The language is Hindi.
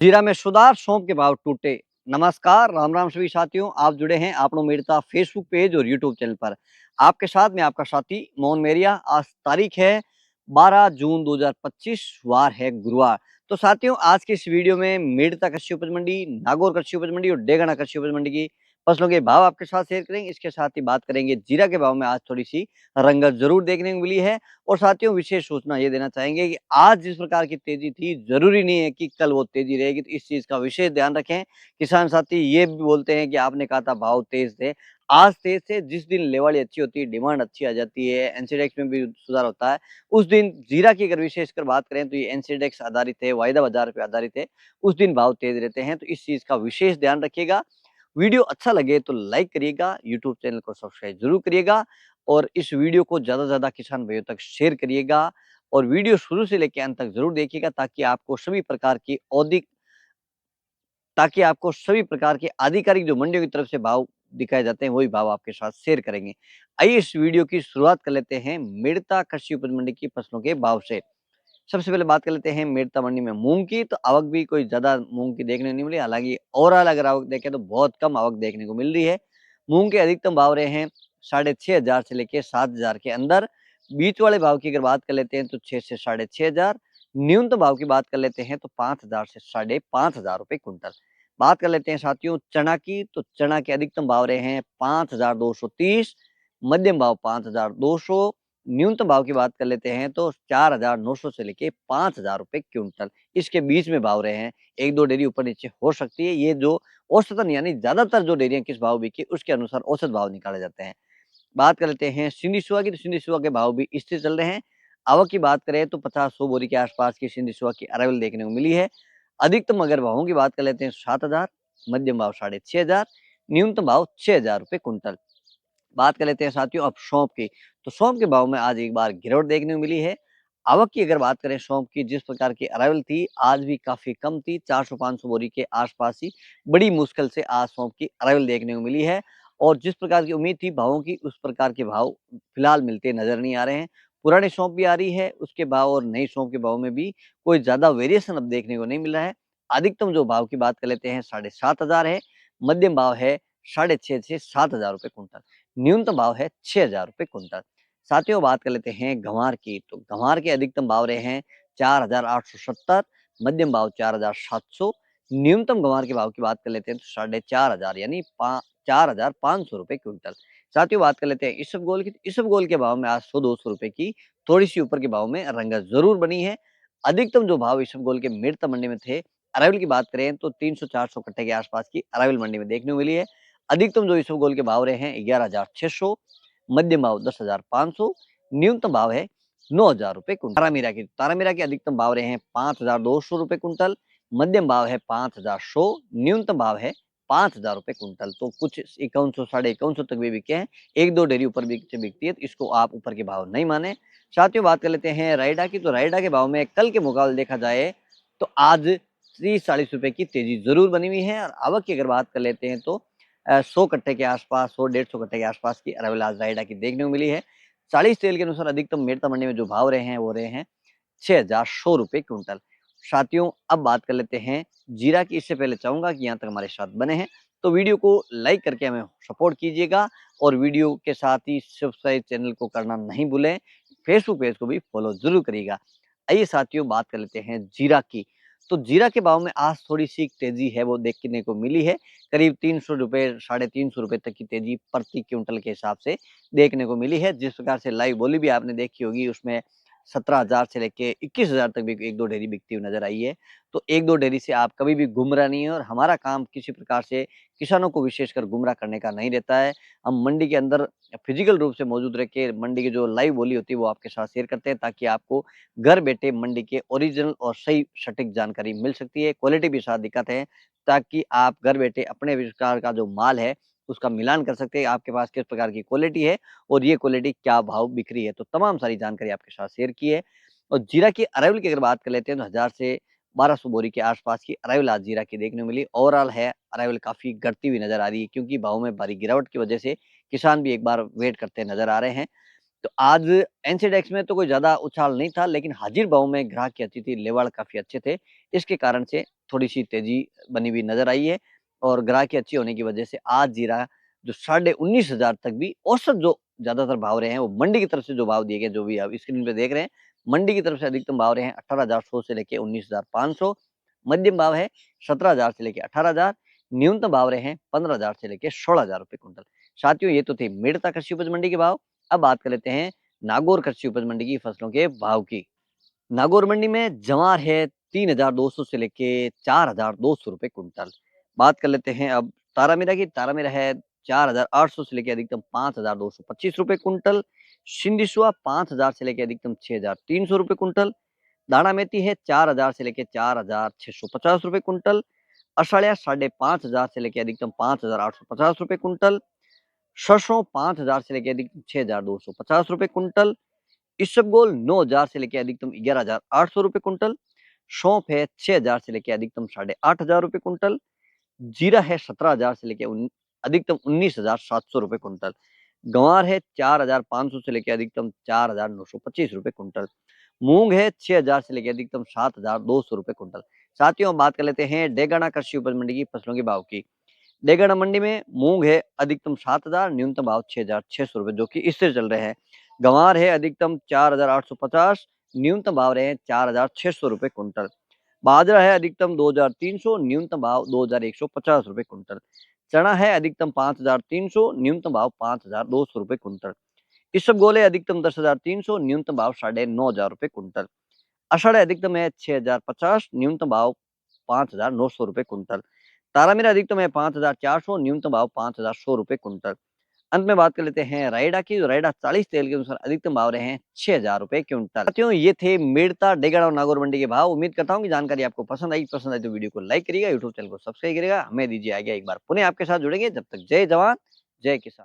जीरा में सुधार, सौंफ के भाव टूटे। नमस्कार, राम राम सभी साथियों। आप जुड़े हैं आपनो मेड़ता फेसबुक पेज और यूट्यूब चैनल पर। आपके साथ में आपका साथी मोहन मेरिया। आज तारीख है 12 जून 2025, वार है गुरुवार। तो साथियों, आज की इस वीडियो में मेड़ता कृषि उपज मंडी, नागौर कृषि उपज मंडी और डेगना कृषि उपज मंडी की फसलों के भाव आपके साथ शेयर करेंगे। इसके साथ ही बात करेंगे जीरा के भाव में आज थोड़ी सी रंगत जरूर देखने को मिली है। और साथियों, विशेष सूचना ये देना चाहेंगे कि आज जिस प्रकार की तेजी थी, जरूरी नहीं है कि कल वो तेजी रहेगी, तो इस चीज का विशेष ध्यान रखें। किसान साथी ये भी बोलते हैं कि आपने कहा था भाव तेज थे, आज तेज थे। जिस दिन लेवाड़ी अच्छी होती है, डिमांड अच्छी आ जाती है, एनसीडेक्स में भी सुधार होता है, उस दिन जीरा की अगर विशेषकर बात करें तो ये एनसीडेक्स आधारित है, वायदा बाजार पे आधारित है, उस दिन भाव तेज रहते हैं। तो इस चीज का विशेष ध्यान रखिएगा। वीडियो अच्छा लगे तो लाइक करिएगा, यूट्यूब चैनल को सब्सक्राइब जरूर करिएगा और इस वीडियो को ज्यादा से ज्यादा किसान भाइयों तक शेयर करिएगा। और वीडियो शुरू से लेकर अंत तक जरूर देखिएगा ताकि आपको सभी प्रकार के आधिकारिक जो मंडियों की तरफ से भाव दिखाए जाते हैं, वही भाव आपके साथ शेयर करेंगे। आइए इस वीडियो की शुरुआत कर लेते हैं मेड़ता कृषि उपज मंडी की फसलों के भाव से। सबसे पहले बात कर लेते हैं मेड़ता मंडी में मूंग की। तो आवक भी कोई ज्यादा मूंग की देखने नहीं मिली, हालांकि ओवरऑल अगर आवक देखें तो बहुत कम आवक देखने को मिल रही है। मूंग के अधिकतम भाव रहे हैं 6,500 से लेके 7,000 के अंदर। बीच वाले भाव की अगर बात कर लेते हैं तो 6 से 6,500। न्यूनतम भाव की बात कर लेते हैं तो 5,000 से 5,500 रुपए कुंटल। बात कर लेते हैं साथियों चना की। तो चना के अधिकतम भाव रहे हैं 5,230, मध्यम भाव 5,200। न्यूनतम भाव की बात कर लेते हैं तो 4,900 से लेके 5,000 रुपए क्विंटल, इसके बीच में भाव रहे हैं। एक दो डेयरी ऊपर नीचे हो सकती है, ये जो औसतन यानी ज्यादातर जो डेयरियां किस भाव बिकी उसके अनुसार औसत भाव निकाले जाते हैं। बात कर लेते हैं सिंधी सुहा की। तो सिंधी सुहा के भाव भी स्थिर चल रहे हैं। आवक की बात करें तो 50-100 बोरी के आसपास की सिंधी सुहा की अराइवल देखने को मिली है। अधिकतम अगर भावों की बात कर लेते हैं 7,000, मध्यम भाव 6,500, न्यूनतम भाव 6,000 रुपए कुंटल। बात कर लेते हैं साथियों अब सौंफ की। तो सौंफ के भाव में आज एक बार गिरावट देखने को मिली है। आवक की अगर बात करें सौंफ की, जिस प्रकार की अराइवल थी आज भी काफी कम थी, 400-500 बोरी के आसपास ही बड़ी मुश्किल से आज सौंफ की अराइवल देखने को मिली है। और जिस प्रकार की उम्मीद थी भावों की, उस प्रकार के भाव फिलहाल मिलते नजर नहीं आ रहे हैं। पुराने सौंफ भी आ रही है उसके भाव और नई सौंफ के भाव में भी कोई ज्यादा वेरिएशन अब देखने को नहीं मिल रहा है। अधिकतम जो भाव की बात कर लेते हैं 7,500 है, मध्यम भाव है 6,500 से 7,000 रुपए कुंटल, न्यूनतम भाव है 6,000 रुपए कुंटल। साथियों बात कर लेते हैं गंवार की। तो गंवार के अधिकतम भाव रहे हैं 4,870, मध्यम भाव 4,700। न्यूनतम गंवार के भाव की बात कर लेते हैं तो 4,500 यानी 4,500 रुपए क्विंटल। साथियों बात कर लेते हैं इसबगोल की। इसबगोल के भाव में आज 100-200 रुपए की थोड़ी सी ऊपर के भाव में रंगत जरूर बनी है। अधिकतम जो भाव इसबगोल के मेड़ता मंडी में थे, अराइवल की बात करें तो 300-400 कट्टे के आसपास की अराइवल मंडी में देखने को मिली है। अधिकतम जो इसबगोल के भाव रहे हैं 11,600, मध्यम भाव 10,500, न्यूनतम भाव है 9,000 रुपए कुंटल। तारामीरा की। तारामीरा के अधिकतम भाव रहे हैं 5,200 रुपए कुंटल, मध्यम भाव है 5,100, न्यूनतम भाव है 5,000 रुपए कुंटल। तो कुछ 5100 5150 तक भी बिके हैं। एक दो डेयरी ऊपर बिकती है तो इसको आप ऊपर के भाव नहीं माने। साथियों बात कर लेते हैं रायडा की। तो रायडा के भाव में कल के मुकाबले देखा जाए तो आज 30-40 रुपए की तेजी जरूर बनी हुई है। और आवक की अगर बात कर लेते हैं तो 100 कट्टे के आसपास, 100-150 कट्टे के आसपास की अराइवल आज रायडा की देखने को मिली है। 40 तेल के अनुसार अधिकतम मेड़ता मंडी में जो भाव रहे हैं वो रहे हैं 6,100 रुपए क्विंटल। साथियों अब बात कर लेते हैं जीरा की। इससे पहले चाहूंगा कि यहाँ तक हमारे साथ बने हैं तो वीडियो को लाइक करके हमें सपोर्ट कीजिएगा और वीडियो के साथ ही सब्सक्राइब चैनल को करना नहीं भूलें। फेसबुक पेज को भी फॉलो जरूर करिएगा। आइए साथियों बात कर लेते हैं जीरा की। तो जीरा के भाव में आज थोड़ी सी तेजी है वो देखने को मिली है। करीब 300 रुपए, 350 रुपए तक की तेजी प्रति क्विंटल के हिसाब से देखने को मिली है। जिस प्रकार से लाइव बोली भी आपने देखी होगी, उसमें 17,000 से लेके 21,000 तक भी एक दो डेयरी बिकती हुई नजर आई है। तो एक दो डेयरी से आप कभी भी गुमराह नहीं है और हमारा काम किसी प्रकार से किसानों को विशेषकर गुमराह करने का नहीं रहता है। हम मंडी के अंदर फिजिकल रूप से मौजूद रह के मंडी की जो लाइव बोली होती है वो आपके साथ शेयर करते हैं, ताकि आपको घर बैठे मंडी के ओरिजिनल और सही सटीक जानकारी मिल सकती है। क्वालिटी भी साथ दिक्कत है, ताकि आप घर बैठे अपने विचार का जो माल है उसका मिलान कर सकते हैं, आपके पास किस प्रकार की क्वालिटी है और ये क्वालिटी क्या भाव बिक रही है। तो तमाम सारी जानकारी आपके साथ शेयर की है। और जीरा की अराइवल की अगर बात कर लेते हैं तो 1,000 से 1,200 बोरी के आसपास की अराइवल आज जीरा की देखने को मिली। ओवरऑल है अराइवल काफी घटती हुई नजर आ रही है, क्योंकि भाव में भारी गिरावट की वजह से किसान भी एक बार वेट करते नजर आ रहे हैं। तो आज एनसीडेक्स में तो कोई ज्यादा उछाल नहीं था, लेकिन हाजिर भाव में ग्राहक की अच्छी थी, लेवाड़ काफी अच्छे थे। इसके कारण से थोड़ी सी तेजी बनी हुई नजर आई है और ग्राहकी अच्छी होने की वजह से आज जीरा जो 19,500 तक भी औसत जो ज्यादातर भाव रहे हैं वो मंडी की तरफ से जो भाव दिए गए, जो भी आप स्क्रीन पे देख रहे हैं, मंडी की तरफ से अधिकतम भाव रहे हैं 18,100 से लेके 19,500, मध्यम भाव है 17,000 से लेके 18,000, न्यूनतम भाव रहे हैं 15,000 से लेके 16,000 रुपए कुंटल। साथियों, ये तो थे मेड़ता कृषि उपज मंडी के भाव। अब बात कर लेते हैं नागौर कृषि उपज मंडी की फसलों के भाव की। नागौर मंडी में जवार है 3,200 से लेके 4,200 रुपए कुंटल। बात कर लेते हैं अब तारामीरा की। तारामीरा है 4,800 से लेके अधिकतम 5,225 रुपए कुंटल। सिंधिसुआ 5,000 से लेके अधिकतम 6,300 रुपए कुंटल। दाना मेथी है 4,000 से लेके 4,650 रुपए कुंटल। अषाढ़िया 5,500 से लेके अधिकतम 5,850 रुपए कुंटल। सरसों 5,000 से लेके अधिकतम 6,250 रुपए कुंटल। इसबगोल 9,000 से लेके अधिकतम 11,800 रुपए कुंटल। सौंफ है 6,000 से लेके अधिकतम 8,500 रुपए कुंटल। जीरा है 17,000 से लेके अधिकतम 19,700 रुपए कुंटल। गंवार है 4,500 से लेके अधिकतम 4,925 रुपए कुंटल। मूंग है 6,000 से लेके अधिकतम 7,200 रुपए कुंटल। साथियों, हम बात कर लेते हैं डेगाना कृषि उपज मंडी की फसलों के भाव की। डेगाना मंडी में मूंग है अधिकतम 7,000, न्यूनतम भाव 6,600 रुपए, जो कि इससे चल रहे हैं। गंवार है अधिकतम 4,850, न्यूनतम भाव रहे हैं 4,600 रुपए कुंटल। बाजरा है अधिकतम 2,300, न्यूनतम भाव 2,150 रुपए कुंटल। चना है अधिकतम 5,300, न्यूनतम भाव 5,200 रुपए कुंटल। इसबगोल है अधिकतम 10,300, न्यूनतम भाव 9,500 रुपए कुंटल। अषाढ़ अधिकतम है 6,050, न्यूनतम भाव 5,900 रुपए कुंटल। तारामीरा अधिकतम है 5,400, न्यूनतम भाव 5,100 रुपए कुंटल। अंत में बात कर लेते हैं रायडा की। रायडा 40 तेल के अनुसार अधिकतम भाव रहे हैं 6,000 रुपए क्विंटल। साथियों, ये थे मेड़ता, डेगड़ा और नागौर मंडी के भाव। उम्मीद करता हूँ कि जानकारी आपको पसंद आई। पसंद आई तो वीडियो को लाइक करिएगा, यूट्यूब चैनल को सब्सक्राइब करिएगा। हमें दीजिए आगे एक बार पुनः आपके साथ जुड़ेंगे। जब तक जय जवान जय किसान।